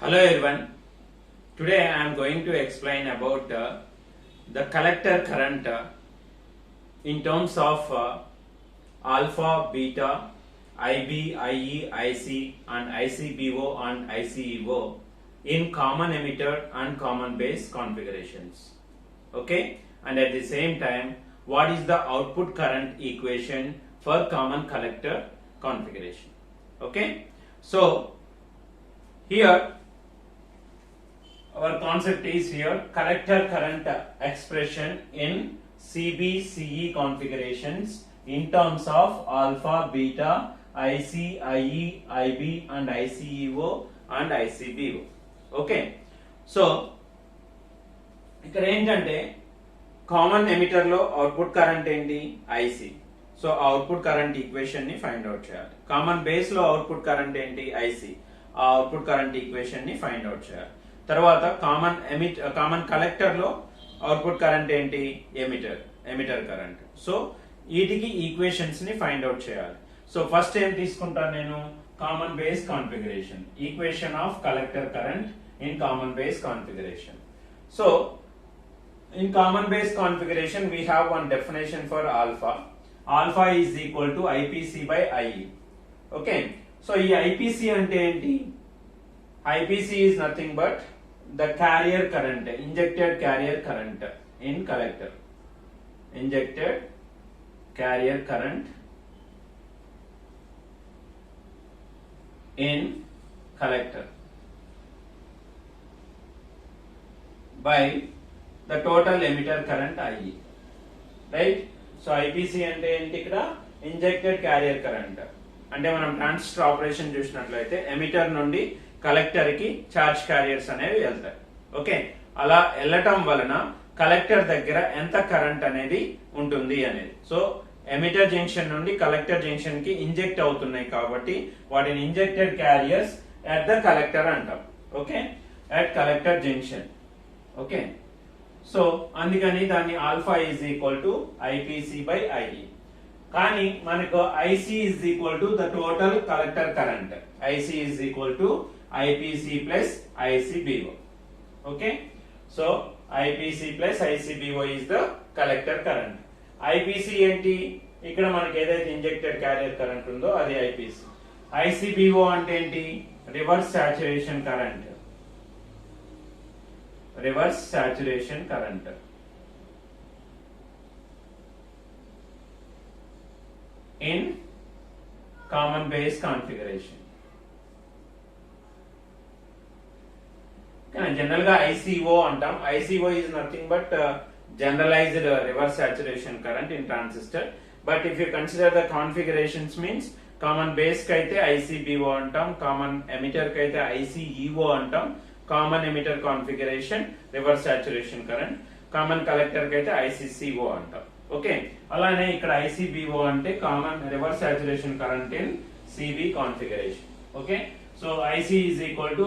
Hello everyone. Today I am going to explain about the collector current in terms of alpha, beta, IB, IE, IC and ICBO and ICEO in common emitter and common base configurations. Okay, and at the same time what is the output current equation for common collector configuration. Okay, so here our concept is here collector current expression in CB/CE configurations in terms of alpha, beta, IC, IE, IB and ICEO and ICBO. Okay so ఇక్కడ ఏంటంటే common emitter లో output current ఏంటి IC. So output current equation ని find out చేయాలి. Common base లో output current ఏంటి IC. ఆ output current equation ని ఫైండ్ అవుట్ చేయాలి. తర్వాత కామన్ కలెక్టర్ లో అవుట్పుట్ కరెంట్ ఏంటి ఎమిటర్ కరెంట్. సో వీటికి ఈక్వేషన్స్ ని ఫైండ్ అవుట్ చేయాలి. సో ఫస్ట్ ఏం తీసుకుంటాను నేను common base configuration equation of collector current in common base configuration. So in common base configuration we have one definition for alpha. Alpha is equal to IPC by IE. Okay, so ఈ IPC అంటే ఏంటి? IPC is nothing but the carrier current, injected carrier current in collector. Injected carrier current in collector by the total emitter current IE, right? So IPC అంటే ఏంటి? ఇక్కడ injected carrier current అంటే మనం transistor operation చూసినట్లయితే emitter నుండి collector కి charge carriers అనేవి వెళ్తాయి. ఓకే, అలా వెళ్ళటం వలన కలెక్టర్ దగ్గర ఎంత కరెంట్ అనేది ఉంటుంది అనేది. సో ఎమిటర్ జంక్షన్ నుండి కలెక్టర్ జంక్షన్ కి ఇంజెక్ట్ అవుతున్నాయి కాబట్టి వాటిని injected carriers at the collector అంటాం. Okay, at collector junction. Okay, so అందుకని దాన్ని alpha is equal to IPC by IE. కానీ మనకు IC is equal to the total collector current. IC is equal to IPC plus ICBO. Okay, so IPC plus ICBO is the collector current. IPC ఏంటి? ఇక్కడ మనకి ఏదైతే injected carrier current ఉందో అది IPC. ICBO అంటే ఏంటి? Reverse saturation current. Reverse saturation current in common base configuration. General ga ICO antam. ICO is nothing but generalized reverse saturation current in transistor. But if you consider the configurations means common base kaite ICBO antam, common emitter kaite ICEO antam, common emitter configuration reverse saturation current, common collector కి అయితే ICCO అంటాం. Okay, అలానే ఇక్కడ ICBO అంటే common reverse saturation current in CB configuration. Okay, so IC is equal to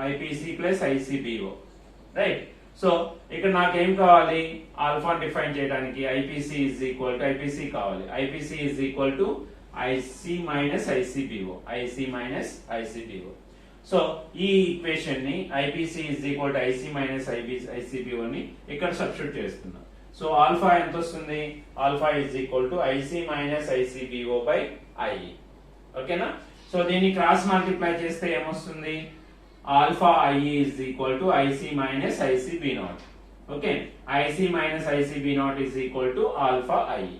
IPC plus ICBO, right? So ఇక్కడ నాకేం కావాలి? Alpha define చేయడానికి IPC is equal to IPC కావాలి. IPC is equal to IC minus ICBO, IC minus ICBO. So ఈ equation ని IPC is equal to IC minus ICBO ని ఇక్కడ substitute చేస్తున్నాం. సో ఆల్ఫా ఎంత వస్తుంది? Alpha is equal to IC minus ICBO by IE. ఓకేనా? So దీన్ని cross multiply చేస్తే ఏమొస్తుంది? Alpha IE is equal to IC minus ICB naught. Okay, IC minus ICB naught is equal to alpha IE.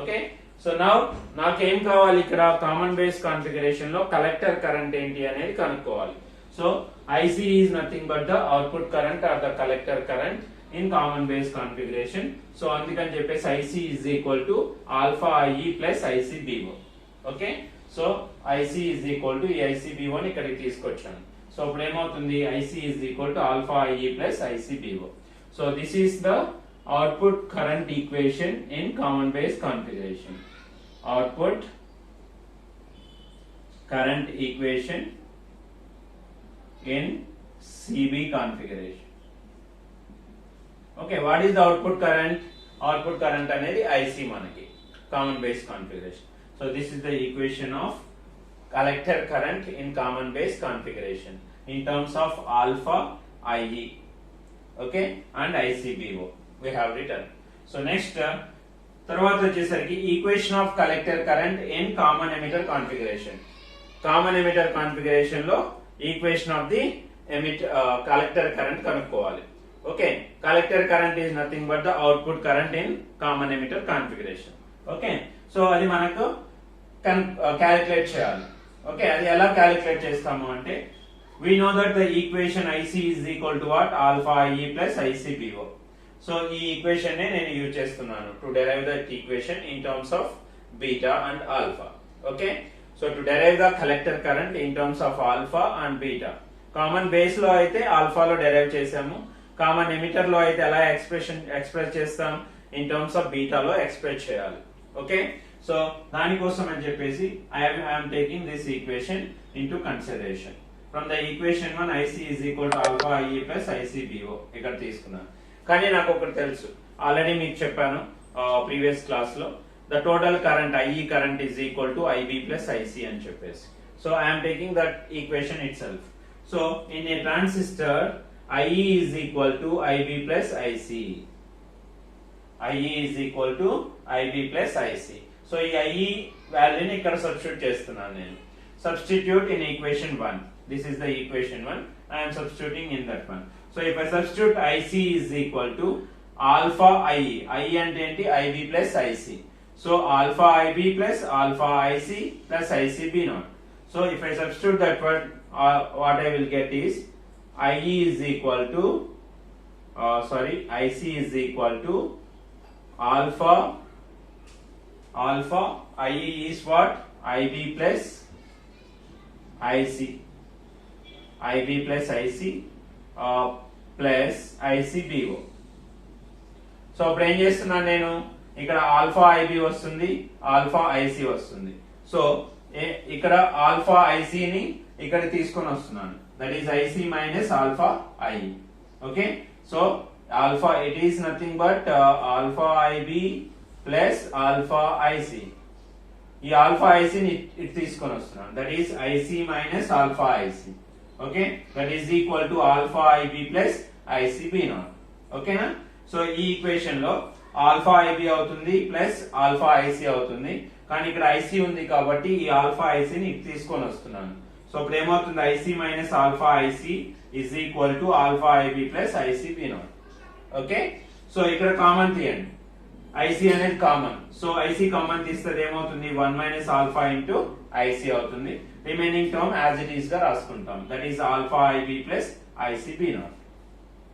Okay, so now నాకేం కావాలి? ఇక్కడ common base configuration లో collector current ఏంటి అనేది కనుక్కోవాలి. So IC is nothing but the output current or the collector current in common base configuration. So అందుకని చెప్పేసి IC is equal to alpha IE plus ICBO. Okay, so IC is equal to ఈ ICBO ని ఇక్కడికి తీసుకొచ్చాను. So ఇప్పుడు ఏమవుతుంది? IC is equal to alpha IE plus ICBO. So this is the output current equation in common base configuration. Output current equation in CB configuration. Okay, what is the output current? Output current anedi IC manaki common base configuration. So this is the equation of collector current in common base configuration. in terms of alpha IE, okay, and ICBO we have written. So next తర్వాత వచ్చేసరికి equation of collector current in common emitter configuration. Common emitter configuration లో equation of the collector current కనుక్కోవాలి. Okay, collector current is nothing but the output current in common emitter configuration. Okay, so అది మనకు calculate చేయాలి. Okay, అది ఎలా calculate చేస్తాము అంటే we know that the equation IC is equal to what? Alpha IE plus ICBO. So ఈ equation నే నేను యూజ్ చేస్తున్నాను to derive that equation in terms of beta and alpha. Okay, so to derive the collector current in terms of alpha and beta. Common base లో అయితే ఆల్ఫాలో derive చేసాము, common emitter లో అయితే ఎలా ఎక్స్ప్రెస్ చేస్తాం? ఇన్ టర్మ్స్ ఆఫ్ బీటాలో ఎక్స్ప్రెస్ చేయాలి. Okay, so దానికోసం అని చెప్పేసి I'm taking this equation into consideration. From the equation 1 IC is equal to alpha IE plus ICBO ఇక్కడ తీసుకున్నాను. కానీ నాకు ఒకటి తెలుసు, ఆల్రెడీ మీకు చెప్పాను ప్రీవియస్ క్లాస్ లో, the total current IE current is equal to IB plus IC అని చెప్పేసి. So I'm taking that equation it self. So in a transistor IE is equal to IB plus IC. IE is equal to IB plus IC. So ఈ IE వాల్యూని ఇక్కడ substitute చేస్తున్నాను నేను. Substitute in equation 1. This is the equation 1. I am substituting in that one. So if I substitute IC is equal to alpha IE. IE and enti IB plus IC. So alpha IB plus alpha IC plus ICB naught. So if I substitute that one, what I will get is IE is equal to IC is equal to alpha IE is what? IB plus IC plus ICBO. So అప్పుడు ఏం చేస్తున్నాను నేను, ఇక్కడ alpha IB వస్తుంది, alpha IC వస్తుంది. So ఇక్కడ alpha IC ని ఇక్కడ తీసుకొని వస్తున్నాను, that is IC minus alpha IE. Okay, so alpha it is nothing but alpha IB plus alpha IC. ఈ ఆల్ఫా IC ని ఇటు తీసుకొని వస్తున్నాను, that is IC minus alpha IC. Okay, that is equal to alpha IB plus ICB not. ఓకేనా, so ఈ equation లో alpha IB అవుతుంది plus alpha IC అవుతుంది, కానీ ఇక్కడ IC ఉంది కాబట్టి ఈ ఆల్ఫా IC ని ఇటు తీసుకొని వస్తున్నాను. సో ఇప్పుడు ఏమవుతుంది, IC minus alpha IC is equal to alpha IB plus ICB not. Okay, so ఇక్కడ కామన్ తీయండి, IC అనేది కామన్. సో IC కామన్ తీస్తే ఏమవుతుంది, 1 మైనస్ ఆల్ఫా ఇంటూ IC అవుతుంది. Remaining term as it is గా రాసుకుంటాం, that is alpha IB plus ICB not.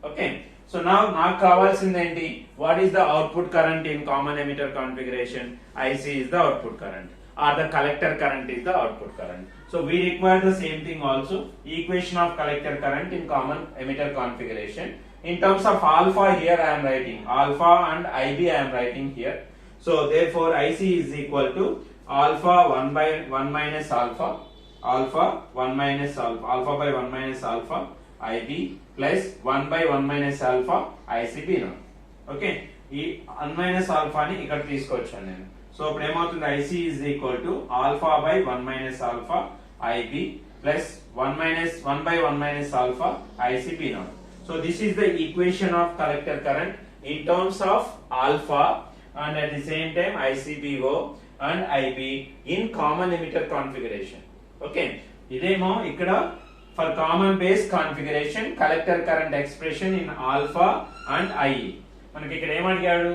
Okay, so నాకు కావాల్సింది ఏంటి, what is the output current in common emitter configuration? IC is the output current or the collector current is the output current. So we require the same thing also, equation of collector current in common emitter configuration. In terms of alpha, here I am writing alpha and IB I am writing here. So therefore IC is equal to alpha 1 by 1 minus alpha, alpha 1 minus alpha, alpha by 1 minus alpha IB plus 1 by 1 minus alpha ICB now. Okay, ఈ 1 minus alpha ని ఇక్కడ తీసుకొచ్చాను నేను. So ఇప్పుడు ఏమవుతుంది, IC is equal to alpha by 1 minus alpha IB plus 1 by 1 minus alpha ICB now. So this is the equation of collector current in terms of alpha and at the same time ICBO and IB in common emitter configuration. Okay, idemo ikkada for common base configuration collector current expression in alpha and IE. మనకి ఇక్కడ ఏం అడిగాడు,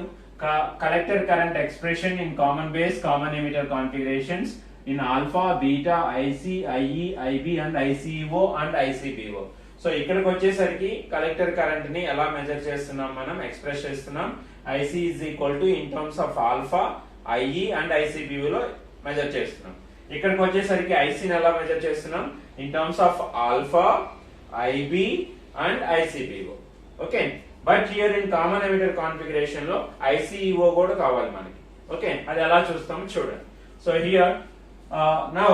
collector current expression in common base common emitter configurations in alpha, beta, IC, IE, IB and ICO and ICBO. So ఇక్కడికి వచ్చేసరికి collector current ని ఎలా measure చేస్తున్నాం, మనం ఎక్స్ప్రెస్ చేస్తున్నాం. IC is equal to in terms of alpha, IE and ICBO లో measure చేస్తున్నాం. ఇక్కడికి వచ్చేసరికి IC ని ఎలా మెజర్ చేస్తున్నాం, in terms of alpha, IB and ICBO. Okay, but here in common emitter configuration లో ICEO కూడా కావాలి మనకి. ఓకే, అది ఎలా చూస్తాం చూడండి. సో హియర్ నౌ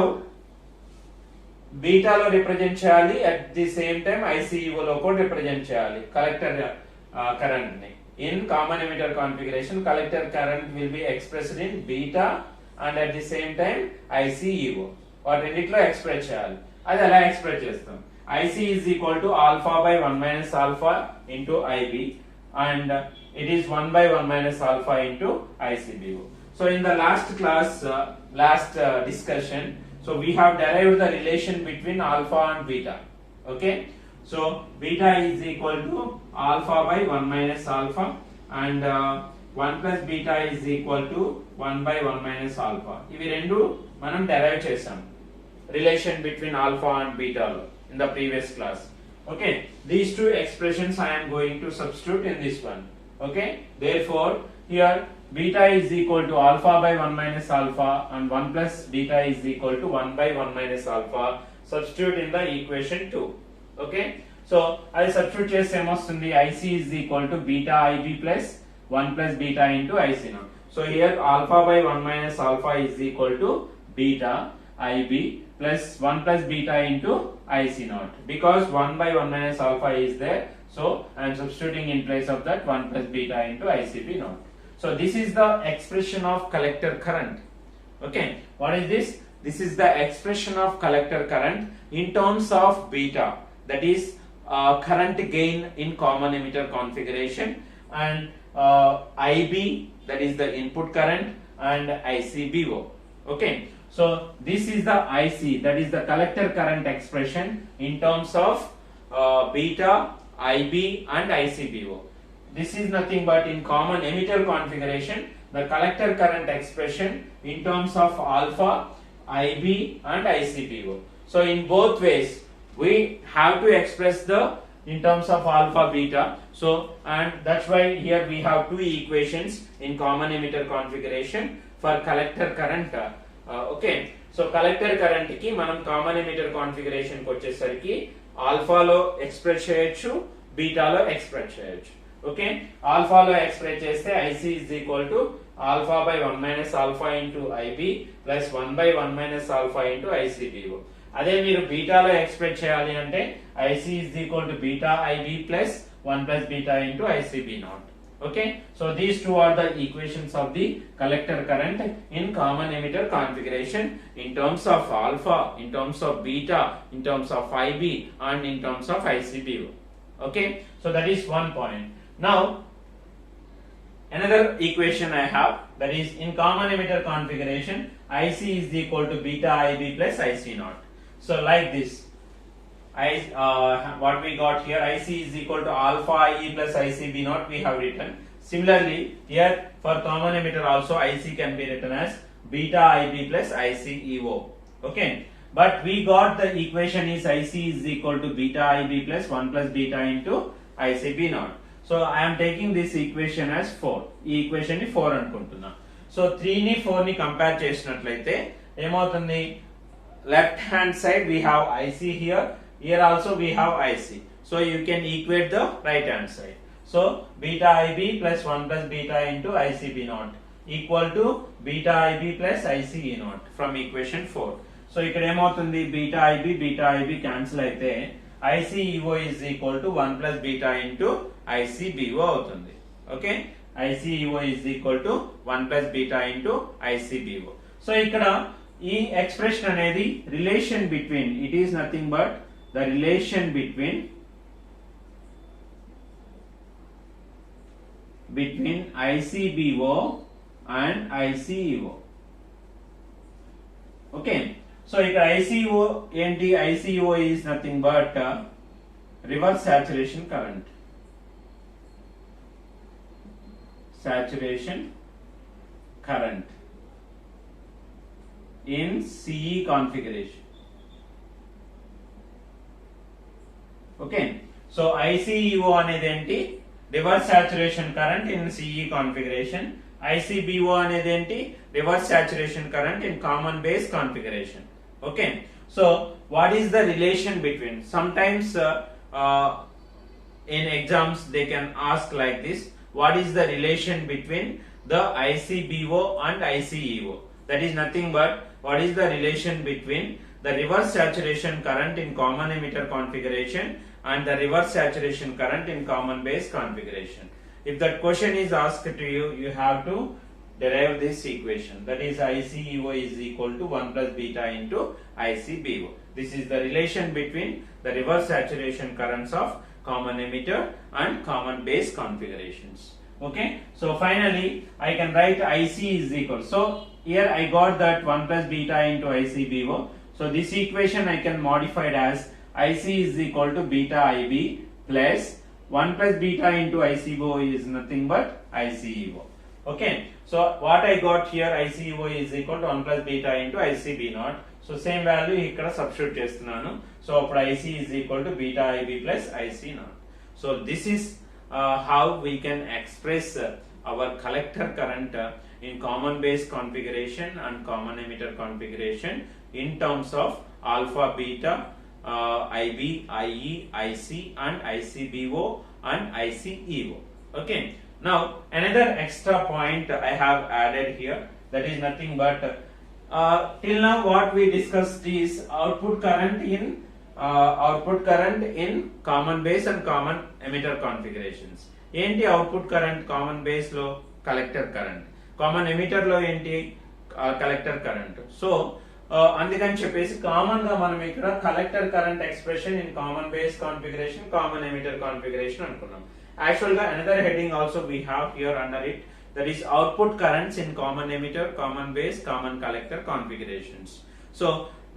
బీటాలో రిప్రజెంట్ చేయాలి, at the same time ICEO లో కూడా రిప్రజెంట్ చేయాలి కలెక్టర్ కరెంట్ ని. In common emitter configuration collector current will be expressed in beta and at the same time ICEO. వాటి రెండిట్లో ఎక్స్ప్రెస్ చేయాలి. అది ఎలా ఎక్స్ప్రెస్ చేస్తాం, IC is equal to alpha by 1 minus alpha into IB, and it is 1 by 1 minus alpha into ICBO. So in the last class, discussion, so we have derived the relation between alpha and beta. Okay, so beta is equal to alpha by 1 minus alpha, and 1 plus beta is equal to 1 by 1 minus alpha. ఇవి రెండు మనం derive చేసాం relation between alpha and beta in the previous class. Okay, these two expressions I am going to substitute in this one. Okay, therefore here beta is equal to alpha by 1 minus alpha and 1 plus beta is equal to 1 by 1 minus alpha. Substitute in the equation 2. Okay, so I substitute చేస్తే ఏమొస్తుంది, IC is equal to beta IB plus 1 plus beta into IC naught. So here alpha by 1 minus alpha is equal to beta IB plus 1 plus beta into IC naught, because 1 by 1 minus alpha is there, so I am substituting in place of that 1 plus beta into ICB naught. So this is the expression of collector current. Okay, what is this? This is the expression of collector current in terms of beta, that is current gain in common emitter configuration, and IB, that is the input current, and ICBO. Okay, so this is the IC, that is the collector current expression in terms of beta, IB and ICBO. This is nothing but in common emitter configuration, the collector current expression in terms of alpha, IB and ICBO. So in both ways we have to express the in terms of alpha, beta. So and that's why here we have two equations in common emitter configuration for collector current. Okay, so collector current ki manam common emitter configuration ko vachesariki alpha lo express cheyachchu, beta lo express cheyachchu. Okay, alpha lo express cheste IC is equal to alpha by 1 minus alpha into IB plus 1 by 1 minus alpha into ICBO. అదే మీరు beta లో express చేయాలి అంటే IC is equal to beta IB plus 1 plus beta into ICB naught. Okay, so these two are the equations of the collector current in common emitter configuration in terms of alpha, in terms of beta, in terms of IB and in terms of ICBO. Okay, so that is one point. Now another equation I have, that is in common emitter configuration IC is equal to beta IB plus IC naught. So like this, what we got here, IC is equal to alpha IE plus ICB naught we have written. Similarly here for common emitter also IC can be written as beta IB plus ICEO. Okay, but we got the equation is IC is equal to beta IB plus 1 plus beta into ICB naught. So I am taking this equation as 4. ఈ equation ని 4 అనుకుంటున్నా. So 3 ని 4 ని compare చేసినట్లయితే ఏమవుతుంది, left hand side we have IC here, here also we have IC, so you can equate the right hand side. So beta IB plus 1 plus beta into ICB naught equal to beta IB plus ICE naught from equation 4. So ఇక్కడ ఏమవుతుంది, beta IB cancel అయితే ICEO is equal to 1 plus beta into ICBO అవుతుంది. Okay, ICEO is equal to 1 plus beta into ICBO. So ఇక్కడ ఈ expression అనేది relation between, it is nothing but the relation between ICBO and ICEO. Okay, so ఇక్కడ ICEO ఏంటి, ICEO is nothing but reverse saturation current, saturation current in CE configuration. Okay, so ICEO అనేది ఏంటి, reverse saturation current in CE configuration. ICBO అనేది ఏంటి, reverse saturation current in common base configuration. Okay, so what is the relation between, sometimes in exams they can ask like this, what is the relation between the ICBO and ICEO? That is nothing but what is the relation between the reverse saturation current in common emitter configuration and the reverse saturation current in common base configuration. If that question is asked to you, you have to derive this equation, that is ICEO is equal to 1 plus beta into ICBO. This is the relation between the reverse saturation currents of common emitter and common base configurations. Okay, so finally I can write IC is equal. So here I got that 1 plus beta into ICBO. So this equation I can modify it as IC is equal to beta IB plus 1 plus beta into ICBO is nothing but ICEO. Okay, so what I got here, ICEO is equal to 1 plus beta into ICB naught. So same value ఇక్కడ substitute చేస్తున్నాను. So అప్పుడు IC is equal to beta IB plus IC naught. So this is how we can express our collector current in common base configuration and common emitter configuration in terms of alpha, beta, IB, IE, IC and ICBO and ICEO. Okay. Now another extra point I have added here, that is nothing but till now what we discussed is output current in common base and common emitter configurations. ఏంటి output current common base లో collector current, common emitter లో ఏంటి collector current. So అందుకని చెప్పేసి common గా మనం ఇక్కడ collector current expression in common base configuration, common emitter configuration అనుకున్నాం. Actually, another heading also we have here under it, that is output currents in common emitter, common base, common collector configurations. So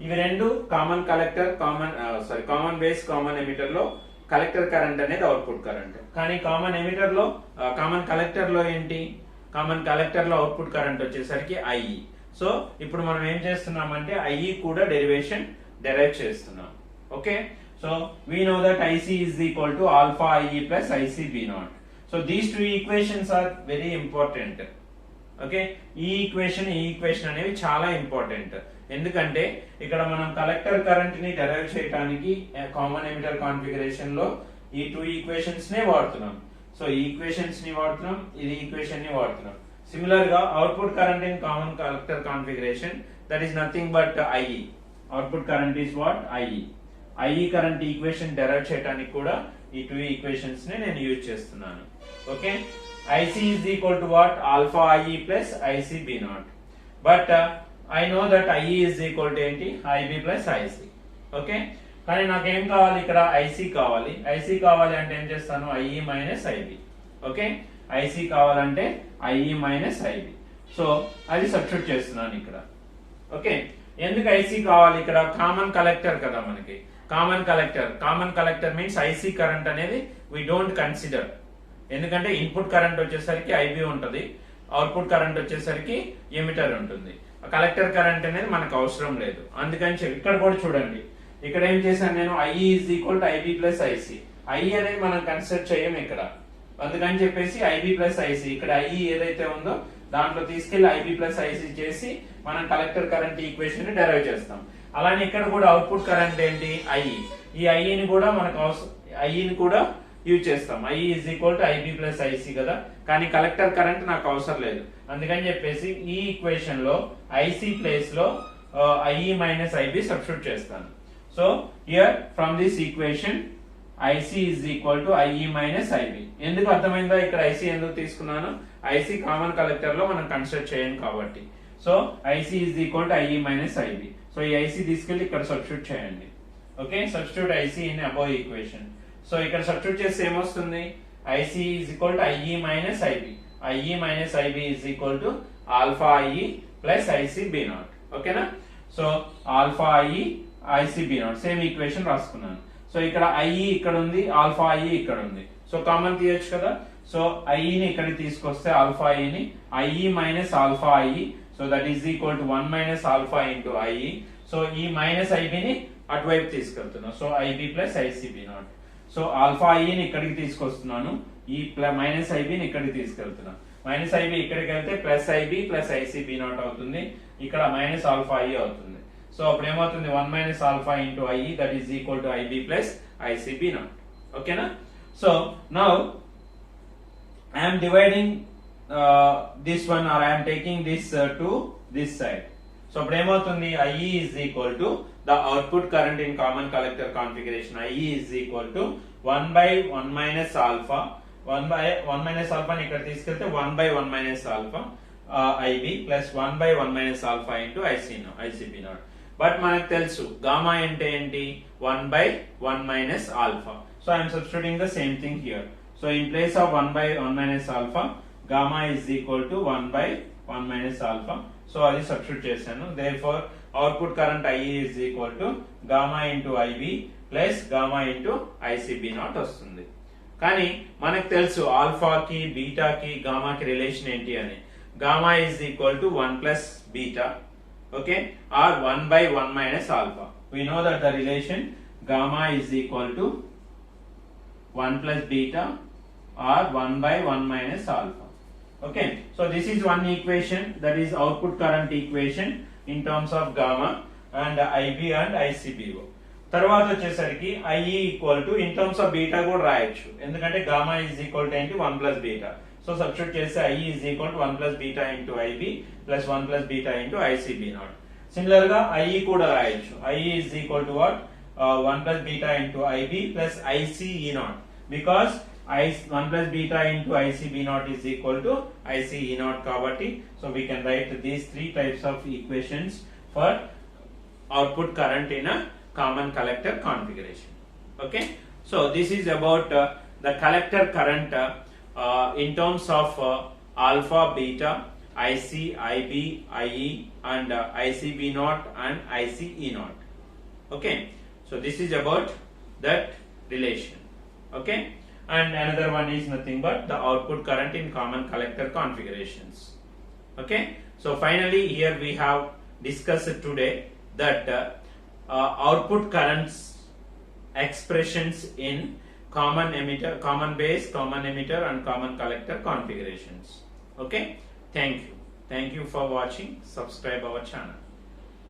ఇవి రెండు common collector, common base, common emitter లో collector current అనేది output current. కానీ common emitter లో, common collector లో ఏంటి, common collector లో output current వచ్చేసరికి IE. సో ఇప్పుడు మనం ఏం చేస్తున్నామంటే IE కూడా డెరైవ్ చేస్తున్నాం. Okay, so we know that IC is equal to alpha IE plus ICB naught. So these two equations are very important. Okay, ఈ ఈక్వేషన్ అనేవి చాలా ఇంపార్టెంట్. ఎందుకంటే ఇక్కడ మనం కలెక్టర్ కరెంట్ ని డెరైవ్ చేయడానికి కామన్ ఎమిటర్ కాన్ఫిగరేషన్ లో ఈ టూ ఈక్వేషన్స్ నే వాడుతున్నాం. సో ఈ ఈక్వేషన్స్ ని వాడుతున్నాం, ఇది ఈక్వేషన్ ని వాడుతున్నాం. సిమిలర్ గా output current in common collector configuration, that is nothing but IE. Output current is what IE. IE current equation derive చేయడానికి కూడా ఈ టూ ఈక్వేషన్స్ ని నేను యూజ్ చేస్తున్నాను. Okay, IC is equal to what, alpha IE plus ICB naught. But I know that IE is equal to ఏంటి, IB plus IC. Okay, కానీ నాకు ఏం కావాలి, ఇక్కడ IC కావాలి. IC కావాలి అంటే ఏం చేస్తాను, IE minus IB. Okay, IC కావాలంటే IE minus IB. సో అది సబ్స్టిట్యూట్ చేస్తున్నాను ఇక్కడ. ఓకే, ఎందుకు IC కావాలి, ఇక్కడ కామన్ కలెక్టర్ కదా మనకి. Common collector means IC current అనేది we don't consider. ఎందుకంటే ఇన్పుట్ కరెంట్ వచ్చేసరికి IB ఉంటుంది, అవుట్పుట్ కరెంట్ వచ్చేసరికి ఎమిటర్ ఉంటుంది. కలెక్టర్ కరెంట్ అనేది మనకు అవసరం లేదు. అందుకని చెప్పి ఇక్కడ కూడా చూడండి, ఇక్కడ ఏం చేశాను నేను, IE is equal to IB plus IC. IE అనేది మనం కన్సిడర్ చేయం ఇక్కడ. అందుకని చెప్పేసి IB plus IC, ఇక్కడ IE ఏదైతే ఉందో దాంట్లో తీసుకెళ్లి IB plus IC చేసి మనం కలెక్టర్ కరెంట్ ఈక్వేషన్ ని డెరైవ్ చేస్తాం. అలానే ఇక్కడ కూడా అవుట్పుట్ కరెంట్ ఏంటి, IE. ఈ IE ని కూడా మనకు IE ని కూడా యూజ్ చేస్తాం. IE is equal to IB plus IC కదా, కానీ కలెక్టర్ కరెంట్ నాకు అవసరం లేదు. అందుకని చెప్పేసి ఈ ఈక్వేషన్ లో IC ప్లేస్ లో IE minus IB సబ్స్టిట్యూట్ చేస్తాను. So here from this equation IC is equal to IE minus IB. ఎందుకు అర్థమైందా, ఇక్కడ IC ఎందుకు తీసుకున్నాను, IC కామన్ కలెక్టర్ లో మనం కన్సిడర్ చేయం కాబట్టి. So IC is equal to IE minus IB. So ఈ IC తీసుకెళ్లి ఇక్కడ సబ్స్టిట్యూట్ చేయండి. Okay, substitute IC in above equation. So ఇక్కడ సబ్స్టిట్యూట్ చేస్తే ఏమొస్తుంది, IC is equal to IE minus IB. IE minus IB is equal to alpha IE plus ICB naught. ఓకేనా, so alpha IE ICB naught same equation రాసుకున్నాను. So ఇక్కడ IE ఇక్కడ ఉంది, alpha IE ఇక్కడ ఉంది. సో కామన్ తీయొచ్చు కదా. So IE ని ఇక్కడికి తీసుకొస్తే ఆల్ఫా IE ని IE minus alpha IE, so that is equal to 1 minus alpha into IE. So ఈ మైనస్ IB ని అటువైపు తీసుకెళ్తున్నా. So IB plus ICB naught. So alpha IE ని ఇక్కడికి తీసుకొస్తున్నాను, ఈ మైనస్ IB ని ఇక్కడికి తీసుకెళ్తున్నా. మైనస్ IB ఇక్కడికి వెళ్తే plus IB plus ICB naught అవుతుంది, ఇక్కడ మైనస్ ఆల్ఫా IE అవుతుంది. సో అప్పుడు ఏమవుతుంది, 1 minus alpha into IE, that is equal to IB plus ICB naught. ఓకేనా, so now I am dividing this one, or I am taking this to this side. So అప్పుడు ఏమవుతుంది, IE is equal to the output current in common collector configuration. IE is equal to 1 by 1 minus alpha. 1 by 1 minus alpha ని ఇక్కడ తీసుకెళ్తే 1 by 1 minus alpha IB plus 1 by 1 minus alpha into ICB naught. But మనకు తెలుసు gamma అంటే ఏంటి 1/1 minus alpha. So I am substituting the same thing here. So in place of 1/1 minus alpha, gamma is equal to 1/1 minus alpha. So అది substitute చేశాను. Therefore output current IE is equal to gamma into IB plus gamma into ICB naught వస్తుంది. కానీ మనకు తెలుసు ఆల్ఫాకి బీటాకి గామాకి relation ఏంటి అని. Gamma is equal to 1 plus beta, okay, or 1/1 minus alpha. We know that the relation gamma is equal to 1 plus beta or 1/1 minus alpha. Okay, so this is one equation, that is output current equation in terms of gamma and IB and ICBO. తర్వాత వచ్చేసరికి IE equal to in terms of beta కూడా రాయొచ్చు, ఎందుకంటే gamma is equal to ఏంటి 1 plus beta. So substitute చేస్తే IE is equal to 1 plus beta into IB plus 1 plus beta into ICB not. Similar గా IE కూడా రాయొచ్చు. IE is equal to what 1 plus beta into IB plus ICE not, because 1 plus beta into ICB naught is equal to ICE naught kabatti. So we can write these three types of equations for output current in a common collector configuration. Okay, so this is about the collector current in terms of alpha, beta, IC, IB, IE and ICB naught and ICE naught. Okay, so this is about that relation. Okay, and another one is nothing but the output current in common collector configurations. Okay, so finally here we have discussed today that output currents expressions in common emitter, common base, common emitter and common collector configurations. Okay, thank you for watching. Subscribe our channel.